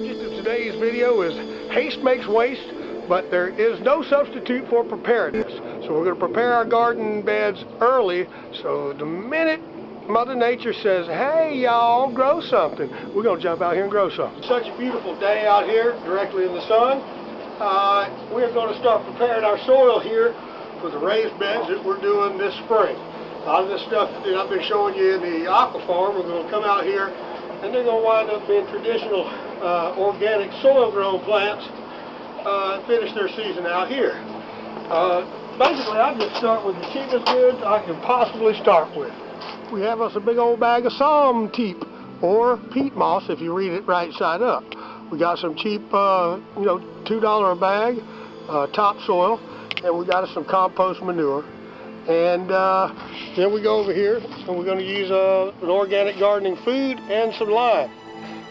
subject of today's video is haste makes waste, but there is no substitute for preparedness. So we're going to prepare our garden beds early, so the minute Mother Nature says, hey y'all, grow something, we're going to jump out here and grow something. Such a beautiful day out here, directly in the sun. We're going to start preparing our soil here for the raised beds that we're doing this spring. A lot of this stuff that I've been showing you in the Aqua farm, we're going to come out here and they're going to wind up being traditional organic soil-grown plants and finish their season out here. Basically, I just start with the cheapest goods I can possibly start with. We have us a big old bag of Psalm teep, or peat moss if you read it right side up. We got some cheap, $2 a bag topsoil, and we got us some compost manure. And then we go over here, and we're going to use an organic gardening food and some lime.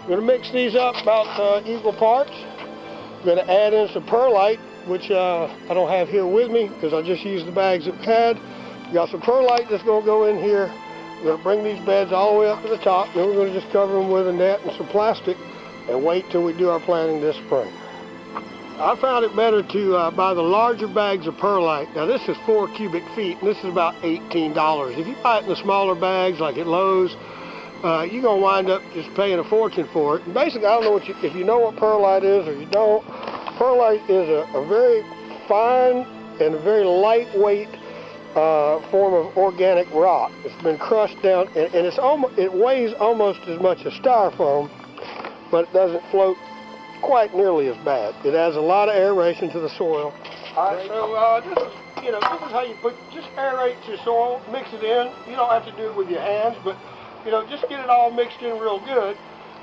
We're going to mix these up about equal parts. We're going to add in some perlite, which I don't have here with me because I just used the bags that we had. We got some perlite that's going to go in here. We're going to bring these beds all the way up to the top. Then we're going to just cover them with a net and some plastic and wait till we do our planting this spring. I found it better to buy the larger bags of perlite. Now this is 4 cubic feet and this is about $18. If you buy it in the smaller bags like at Lowe's, you're going to wind up just paying a fortune for it. And basically, I don't know if you know what perlite is or you don't. Perlite is a very fine and a very lightweight form of organic rock. It's been crushed down and it weighs almost as much as styrofoam, but it doesn't float quite nearly as bad. It adds a lot of aeration to the soil. All right, so this is how you just aerate your soil, mix it in. You don't have to do it with your hands, but just get it all mixed in real good.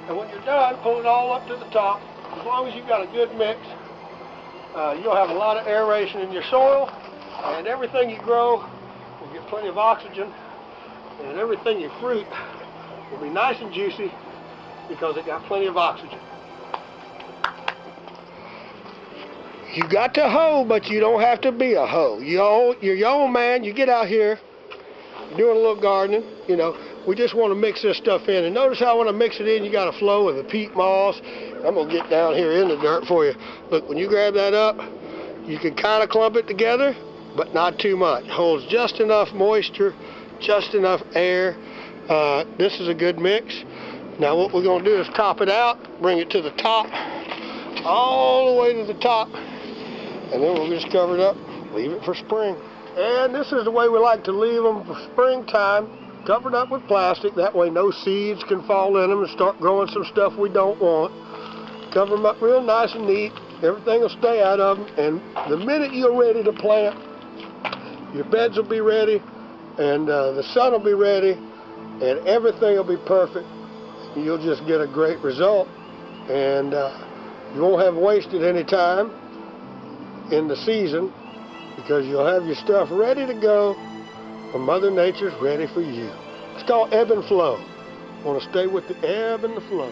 And when you're done, pull it all up to the top. As long as you've got a good mix, you'll have a lot of aeration in your soil, and everything you grow will get plenty of oxygen, and everything you fruit will be nice and juicy because it got plenty of oxygen. You got to hoe, but you don't have to be a hoe. You're your own man. You get out here, doing a little gardening, we just want to mix this stuff in. And notice how when I mix it in, you got a flow of the peat moss. I'm going to get down here in the dirt for you. Look, when you grab that up, you can kind of clump it together, but not too much. Holds just enough moisture, just enough air. This is a good mix. Now what we're going to do is top it out, bring it to the top, all the way to the top, and then we'll just cover it up, leave it for spring. And this is the way we like to leave them for springtime, covered up with plastic. That way no seeds can fall in them and start growing some stuff we don't want. Cover them up real nice and neat. Everything will stay out of them. And the minute you're ready to plant, your beds will be ready, and the sun will be ready, and everything will be perfect. You'll just get a great result. And you won't have wasted any time in the season because you'll have your stuff ready to go when Mother Nature's ready for you. It's called ebb and flow. Want to stay with the ebb and the flow.